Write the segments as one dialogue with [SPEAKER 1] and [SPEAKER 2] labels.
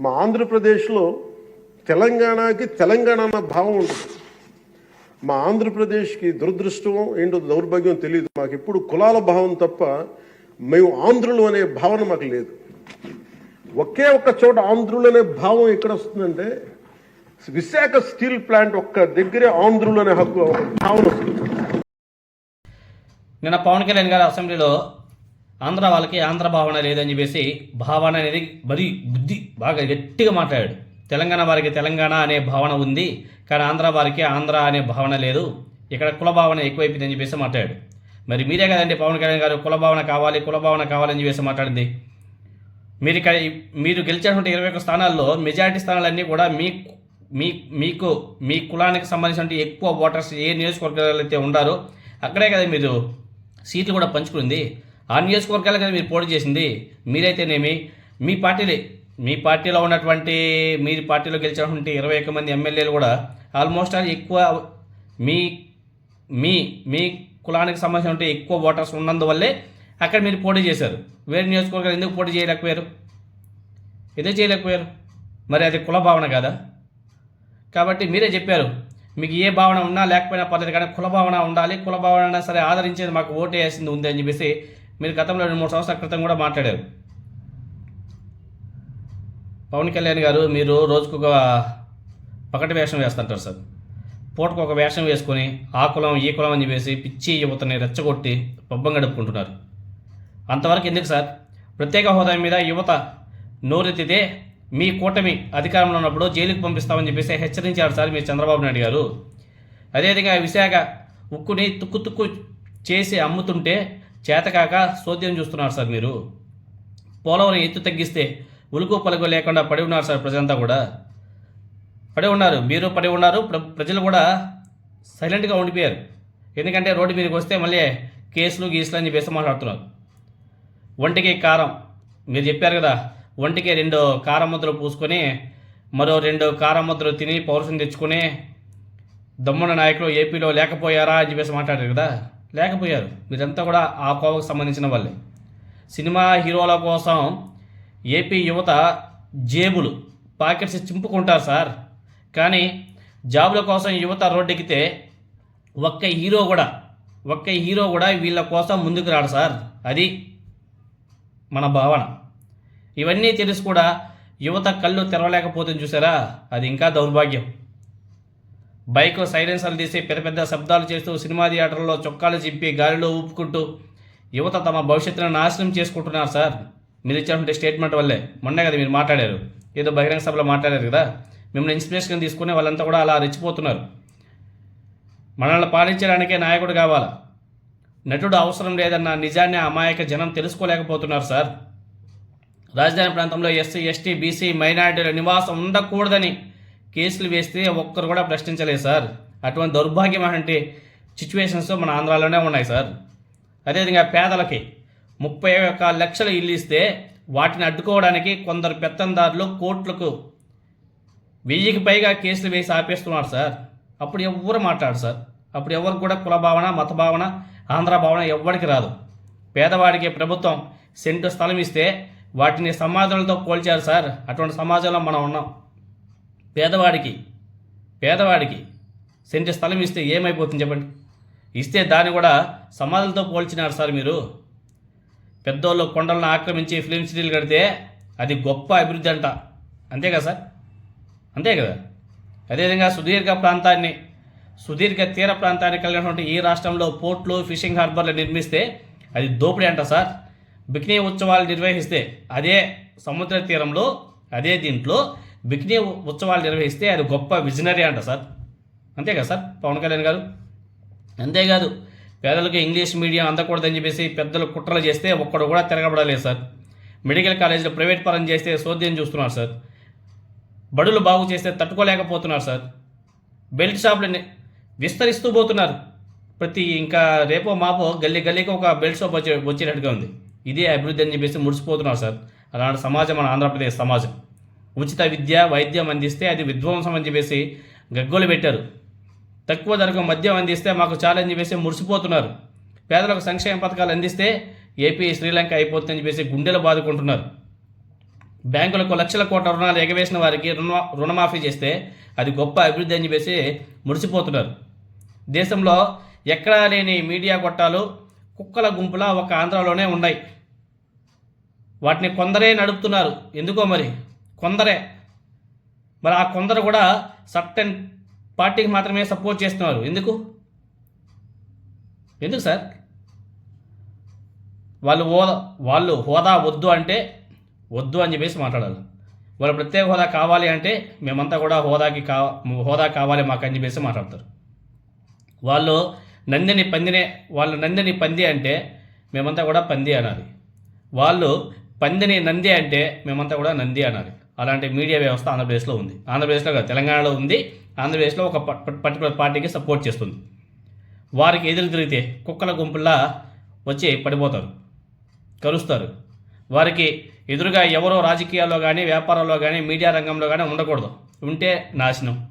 [SPEAKER 1] మా ఆంధ్రప్రదేశ్లో తెలంగాణకి తెలంగాణ అన్న భావం ఉంటుంది. మా ఆంధ్రప్రదేశ్కి దురదృష్టం ఏంటో దౌర్భాగ్యం తెలియదు. మాకు ఎప్పుడు కులాల భావం తప్ప మేము ఆంధ్రులు అనే భావన మాకు లేదు. ఒకే ఒక్క చోట ఆంధ్రులు అనే భావం ఎక్కడ వస్తుందంటే విశాఖ స్టీల్ ప్లాంట్ ఒక్క దగ్గరే ఆంధ్రులు అనే హక్కు భావన వస్తుంది.
[SPEAKER 2] నిన్న పవన్ కళ్యాణ్ గారు అసెంబ్లీలో ఆంధ్ర వాళ్ళకి ఆంధ్ర భావన లేదని చెప్పేసి భావన అనేది మరీ బుద్ధి బాగా గట్టిగా మాట్లాడాడు. తెలంగాణ వారికి తెలంగాణ అనే భావన ఉంది, కానీ ఆంధ్ర వారికి ఆంధ్ర అనే భావన లేదు, ఇక్కడ కుల భావన ఎక్కువైపోయిందని చెప్పేసి మాట్లాడాడు. మరి మీరే కదండి పవన్ కళ్యాణ్ గారు కుల భావన కావాలని చెప్పేసి మాట్లాడింది. మీరు గెలిచినటువంటి 21 స్థానాల్లో మెజారిటీ స్థానాలన్నీ కూడా మీ కులానికి సంబంధించిన ఎక్కువ ఓటర్స్ ఏ నియోజకవర్గాలు అయితే ఉండారో అక్కడే కదా మీరు సీట్లు కూడా పంచుకుంది. ఆ నియోజకవర్గాలు కదా మీరు పోటీ చేసింది. మీరైతేనేమి మీ పార్టీలో ఉన్నటువంటి మీ పార్టీలో గెలిచినటువంటి 21 మంది ఎమ్మెల్యేలు కూడా ఆల్మోస్ట్ ఎక్కువ మీ కులానికి సంబంధించిన ఎక్కువ ఓటర్స్ ఉన్నందువల్లే అక్కడ మీరు పోటీ చేశారు. వేరే నియోజకవర్గాలు ఎందుకు పోటీ చేయలేకపోయారు? మరి అది కుల భావన కాదా? కాబట్టి మీరే చెప్పారు, మీకు ఏ భావన ఉన్నా లేకపోయినా పర్లేదు, కానీ కుల భావన ఉండాలి, కుల భావన అయినా సరే ఆదరించేది మాకు ఓటు వేసింది ఉంది అని చెప్పేసి మీరు గతంలో 2-3 సంవత్సరాల క్రితం కూడా మాట్లాడారు. పవన్ కళ్యాణ్ గారు మీరు రోజుకొక పకటి వేషం వేస్తుంటారు సార్. పూటకు ఒక వేషం వేసుకొని ఆ కులం ఈ కులం అని చెప్పేసి పిచ్చి యువతని రెచ్చగొట్టి పబ్బం గడుపుకుంటున్నారు. అంతవరకు ఎందుకు సార్? ప్రత్యేక హోదా మీద యువత నోరెత్తితే మీ కూటమి అధికారంలో ఉన్నప్పుడు జైలుకు పంపిస్తామని చెప్పేసి హెచ్చరించారు సార్ మీరు చంద్రబాబు నాయుడు గారు. అదేవిధంగా విశాఖ ఉక్కుని తుక్కు చేసి అమ్ముతుంటే చేతకాక సోద్యం చూస్తున్నారు సార్ మీరు. పోలవరం ఎత్తు తగ్గిస్తే ఉలుకు పలుకు లేకుండా పడి ఉన్నారు సార్. ప్రజలంతా కూడా పడి ఉన్నారు, మీరు పడి ఉన్నారు, ప్రజలు కూడా సైలెంట్గా ఉండిపోయారు. ఎందుకంటే రోడ్డు మీదకి వస్తే మళ్ళీ కేసులు గీసులు అని చెప్పేసి మాట్లాడుతున్నారు. ఒంటికి కారం మీరు చెప్పారు కదా, ఒంటికి 2 కారం ముద్దలు పూసుకొని మరో 2 కారం ముద్దలు తిని పౌరుషం తెచ్చుకొని దమ్మున నాయకులు ఏపీలో లేకపోయారా అని చెప్పేసి మాట్లాడారు కదా. లేకపోయారు. మీరంతా కూడా ఆ కోవకు సంబంధించిన వాళ్ళే. సినిమా హీరోల కోసం ఏపీ యువత జేబులు పాకెట్స్ చింపుకుంటారు సార్. కానీ జాబుల కోసం యువత రోడ్డెక్కితే ఒక్క హీరో కూడా వీళ్ళ కోసం ముందుకు రాడు సార్. అది మన భావన. ఇవన్నీ తెలిసి కూడా యువత కళ్ళు తెరవలేకపోతుంది చూసారా, అది ఇంకా దౌర్భాగ్యం. బైక్ సైలెన్సర్లు తీసి పెద్ద శబ్దాలు చేస్తూ సినిమా థియేటర్లో చొక్కాలు చింపి గాలిలో ఊపుకుంటూ యువత తమ భవిష్యత్తును నాశనం చేసుకుంటున్నారు సార్. మీరు ఇచ్చినటువంటి స్టేట్మెంట్ వల్లే. మొన్నే కదా మీరు మాట్లాడారు, ఏదో బహిరంగ సభలో మాట్లాడారు కదా, మిమ్మల్ని ఇన్స్పిరేషన్ తీసుకుని వాళ్ళంతా కూడా అలా రెచ్చిపోతున్నారు. మనల్ని పాలించడానికే నాయకుడు కావాలా, నటుడు అవసరం లేదన్న నిజాన్ని అమాయక జనం తెలుసుకోలేకపోతున్నారు సార్. రాజధాని ప్రాంతంలో ఎస్సీ ఎస్టీ బీసీ మైనారిటీల నివాసం ఉండకూడదని కేసులు వేస్తే ఒక్కరు కూడా ప్రశ్నించలేదు సార్. అటువంటి దౌర్భాగ్యమైన సిచ్యువేషన్స్ మన ఆంధ్రాలోనే ఉన్నాయి సార్. అదేవిధంగా పేదలకి 31 లక్షల ఇల్లు ఇస్తే వాటిని అడ్డుకోవడానికి కొందరు పెత్తందారులు కోట్లకు 1000కి పైగా కేసులు వేసి ఆపేస్తున్నారు సార్. అప్పుడు ఎవరు మాట్లాడు సార్. అప్పుడు ఎవరికి కూడా కుల భావన, మత భావన, ఆంధ్ర భావన ఎవ్వడికి రాదు. పేదవాడికి ప్రభుత్వం సెంటు స్థలం ఇస్తే వాటిని సమాజాలతో పోల్చారు సార్. అటువంటి సమాజంలో మనం ఉన్నాం. పేదవాడికి సెంటు స్థలం ఇస్తే ఏమైపోతుంది చెప్పండి? ఇస్తే దాన్ని కూడా సమాజాలతో పోల్చినారు సార్ మీరు. పెద్దోళ్ళు కొండలను ఆక్రమించి ఫిలిం సిటీలు కడితే అది గొప్ప అభివృద్ధి అంట. అంతే కదా సార్? అంతే కదా. అదేవిధంగా సుదీర్ఘ తీర ప్రాంతాన్ని కలిగినటువంటి ఈ రాష్ట్రంలో పోర్ట్లు, ఫిషింగ్ హార్బర్లు నిర్మిస్తే అది దోపిడీ అంట సార్. బికినీ ఉత్సవాలు నిర్వహిస్తే అదే సముద్ర తీరంలో దీంట్లో బికినీ ఉత్సవాలు నిర్వహిస్తే అది గొప్ప విజనరీ అంట సార్. అంతే కదా సార్ పవన్ కళ్యాణ్ గారు? అంతేకాదు, పేదలకు ఇంగ్లీష్ మీడియం అందకూడదని చెప్పేసి పెద్దలు కుట్రలు చేస్తే ఒక్కడు కూడా తిరగబడలేదు సార్. మెడికల్ కాలేజీలో ప్రైవేట్ పరం చేస్తే సోద్యం చూస్తున్నారు సార్. బడులు బాగు చేస్తే తట్టుకోలేకపోతున్నారు సార్. బెల్ట్ షాపులు విస్తరిస్తూ పోతున్నారు. ఇంకా రేపో మాపో గల్లీకి ఒక బెల్ట్ షాప్ వచ్చేటట్టుగా ఉంది. ఇదే అభివృద్ధి అని చెప్పేసి ముడిసిపోతున్నారు సార్. అలాంటి సమాజం మన ఆంధ్రప్రదేశ్ సమాజం. ఉచిత విద్య వైద్యం అందిస్తే అది విధ్వంసం అని చెప్పేసి గగ్గోలు పెట్టారు. తక్కువ ధరకు మద్యం అందిస్తే మాకు చాలా అని చెప్పేసి మురిసిపోతున్నారు. పేదలకు సంక్షేమ పథకాలు అందిస్తే ఏపీ శ్రీలంక అయిపోతుందని చెప్పేసి గుండెలు బాదుకుంటున్నారు. బ్యాంకులకు లక్షల కోట్ల రుణాలు ఎగవేసిన వారికి రుణమాఫీ చేస్తే అది గొప్ప అభివృద్ధి అని చెప్పేసి మురిసిపోతున్నారు. దేశంలో ఎక్కడా లేని మీడియా గొట్టాలు కుక్కల గుంపులా ఒక ఆంధ్రాలోనే ఉన్నాయి. వాటిని కొందరే నడుపుతున్నారు. ఎందుకో మరి కొందరే. మరి ఆ కొందరు కూడా సర్టెన్ పార్టీకి మాత్రమే సపోర్ట్ చేస్తున్నారు. ఎందుకు సార్? వాళ్ళు హోదా వద్దు అంటే వద్దు అని చెప్పేసి మాట్లాడాలి. వాళ్ళు ప్రత్యేక హోదా కావాలి అంటే మేమంతా కూడా హోదా కావాలి మాకు అని చెప్పేసి మాట్లాడతారు. వాళ్ళు నందిని పంది అంటే మేమంతా కూడా పంది అనాలి. వాళ్ళు పందిని నంది అంటే మేమంతా కూడా నంది అనాలి. అలాంటి మీడియా వ్యవస్థ ఆంధ్రప్రదేశ్లో ఉంది. ఆంధ్రప్రదేశ్లో కాదు, తెలంగాణలో ఉంది. ఆంధ్రప్రదేశ్లో ఒక పర్టికులర్ పార్టీకి సపోర్ట్ చేస్తుంది. వారికి ఎదురు తిరిగితే కుక్కల గుంపుల్లా వచ్చి పడిపోతారు, కలుస్తారు. వారికి ఎదురుగా ఎవరో రాజకీయాల్లో కానీ వ్యాపారాల్లో కానీ మీడియా రంగంలో కానీ ఉండకూడదు. ఉంటే నాశనం.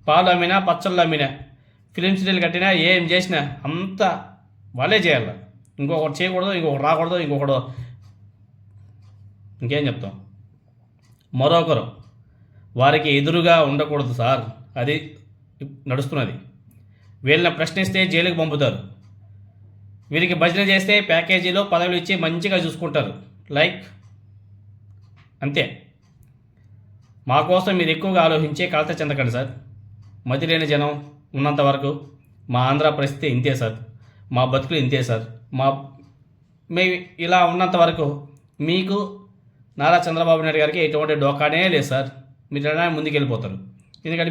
[SPEAKER 2] పాలు అమ్మినా పచ్చళ్ళు అమ్మినా ఫిలిం సిటీలు కట్టినా ఏం చేసినా అంతా వాళ్ళే చేయాలి. ఇంకొకటి చేయకూడదు, ఇంకొకటి రాకూడదు, ఇంకేం చెప్తాం. మరొకరు వారికి ఎదురుగా ఉండకూడదు సార్. అది నడుస్తున్నది. వీళ్ళని ప్రశ్నిస్తే జైలుకి పంపుతారు. వీరికి భజన చేస్తే ప్యాకేజీలో పదవులు ఇచ్చి మంచిగా చూసుకుంటారు. అంతే. మా కోసం మీరు ఎక్కువగా ఆలోచించే కలత చెందకండి సార్. మతి లేని జనం ఉన్నంత వరకు మా ఆంధ్ర పరిస్థితి ఇంతే సార్. మా బతుకులు ఇంతే సార్. మేము ఇలా ఉన్నంత వరకు మీకు నారా చంద్రబాబు నాయుడు గారికి ఎటువంటి డోకానే లేదు సార్. మీరు ముందుకు వెళ్ళిపోతారు. ఎందుకంటే